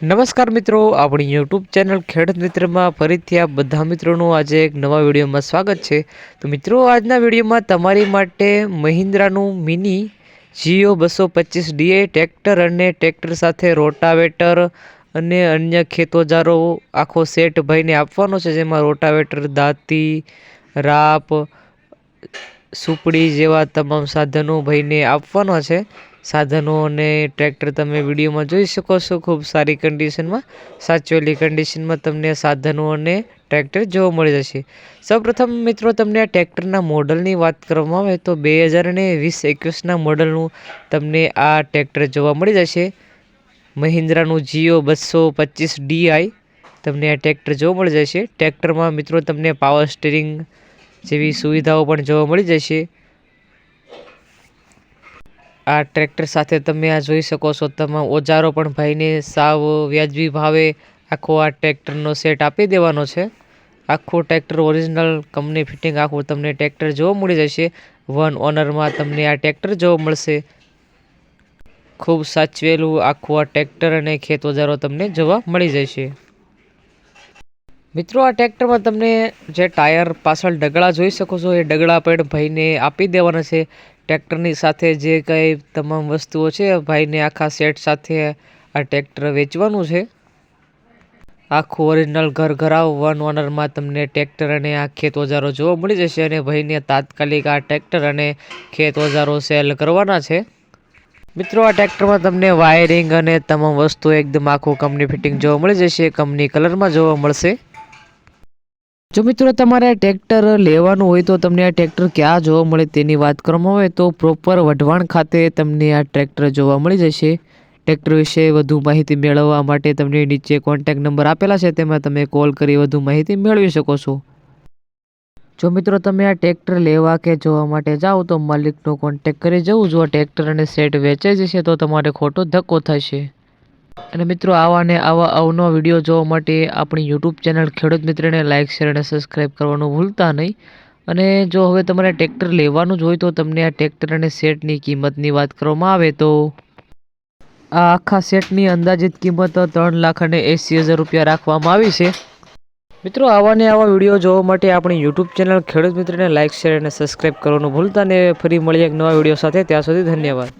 નમસ્કાર મિત્રો, આપણી યુટ્યુબ ચેનલ ખેડૂત મિત્રમાં ફરીથી આ બધા મિત્રોનું આજે એક નવા વિડીયોમાં સ્વાગત છે। તો મિત્રો, આજના વિડીયોમાં તમારી માટે મહિન્દ્રાનું મિની જીઓ 225 ડીઆઈ ટ્રેક્ટર અને ટ્રેક્ટર સાથે રોટાવેટર અને અન્ય ખેત ઓજારો આખો સેટ ભાઈને આપવાનો છે, જેમાં રોટાવેટર, દાંતી, રાપ, સુપડી જેવા તમામ સાધનો ભાઈને આપવાના છે। સાધનો અને ટ્રેક્ટર તમે વિડીયોમાં જોઈ શકો છો। ખૂબ સારી કન્ડિશનમાં, સાચવેલી કન્ડિશનમાં તમને સાધનો અને ટ્રેક્ટર જોવા મળી જશે। સૌપ્રથમ મિત્રો, તમને આ ટ્રેક્ટરના મોડલની વાત કરવામાં આવે તો 2020-21ના મોડલનું તમને આ ટ્રેક્ટર જોવા મળી જશે। મહિન્દ્રાનું જીઓ 225 ડીઆઈ તમને આ ટ્રેક્ટર જોવા મળી જશે। ટ્રેક્ટરમાં મિત્રો તમને પાવર સ્ટીરિંગ જેવી સુવિધાઓ પણ જોવા મળી જશે। આ ટ્રેક્ટર સાથે તમે આ જોઈ શકો છો, તમામ ઓજારો પણ ભાઈને સાવ વ્યાજબી ભાવે આખો આ ટ્રેક્ટરનો સેટ આપી દેવાનો છે। આખું ટ્રેક્ટર ઓરિજિનલ કંપની ફિટિંગ આખું તમને ટ્રેક્ટર જોવા મળી જશે। વન ઓનરમાં તમને આ ટ્રેક્ટર જોવા મળશે। ખૂબ સાચવેલું આખું આ ટ્રેક્ટર અને ખેત ઓજારો તમને જોવા મળી જશે। મિત્રો, આ ટ્રેક્ટરમાં તમને જે ટાયર પાછળ ડગડા જોઈ શકો છો, એ ડગડા પણ ભાઈને આપી દેવાના છે। ટ્રેક્ટરની સાથે જે કંઈ તમામ વસ્તુઓ છે ભાઈને આખા સેટ સાથે આ ટ્રેક્ટર વેચવાનું છે। આખું ઓરિજિનલ ઘરાવ વન ઓનરમાં તમને ટ્રેક્ટર અને આ ખેત ઓજારો જોવા મળી જશે અને ભાઈને તાત્કાલિક આ ટ્રેક્ટર અને ખેત ઓજારો સેલ કરવાના છે। મિત્રો, આ ટ્રેક્ટરમાં તમને વાયરિંગ અને તમામ વસ્તુ એકદમ આખું કંપની ફિટિંગ જોવા મળી જશે, કંપની કલરમાં જોવા મળશે। જો મિત્રો તમારે આ ટ્રેક્ટર લેવાનું હોય તો તમને આ ટ્રેક્ટર ક્યાં જોવા મળે તેની વાત કરવામાં આવે તો પ્રોપર વઢવાણ ખાતે તમને આ ટ્રેક્ટર જોવા મળી જશે। ટ્રેક્ટર વિશે વધુ માહિતી મેળવવા માટે તમને નીચે કોન્ટેક્ટ નંબર આપેલા છે, તેમાં તમે કોલ કરી વધુ માહિતી મેળવી શકો છો। જો મિત્રો તમે આ ટ્રેક્ટર લેવા કે જોવા માટે જાઓ તો માલિકનો કોન્ટેક્ટ કરી જવું। જો આ ટ્રેક્ટર અને સેટ વેચાઈ જશે તો તમારે ખોટો ધક્કો થશે। અને મિત્રો, આવા ને આવા અવનવા વિડીયો જોવા માટે આપણી યુટ્યુબ ચેનલ ખેડૂત મિત્રને લાઇક, શેર અને સબસ્ક્રાઈબ કરવાનું ભૂલતા નહીં। અને જો હવે તમારે ટ્રેક્ટર લેવાનું જ હોય તો તમને આ ટ્રેક્ટર અને સેટની કિંમતની વાત કરવામાં આવે તો આ આખા સેટની અંદાજિત કિંમત 3,80,000 રૂપિયા રાખવામાં આવી છે। મિત્રો, આવા ને આવા વિડીયો જોવા માટે આપણી યુટ્યુબ ચેનલ ખેડૂત મિત્રને લાઇક, શેર અને સબસ્ક્રાઈબ કરવાનું ભૂલતા નહીં। ફરી મળીએ એક નવા વિડીયો સાથે, ત્યાં સુધી ધન્યવાદ।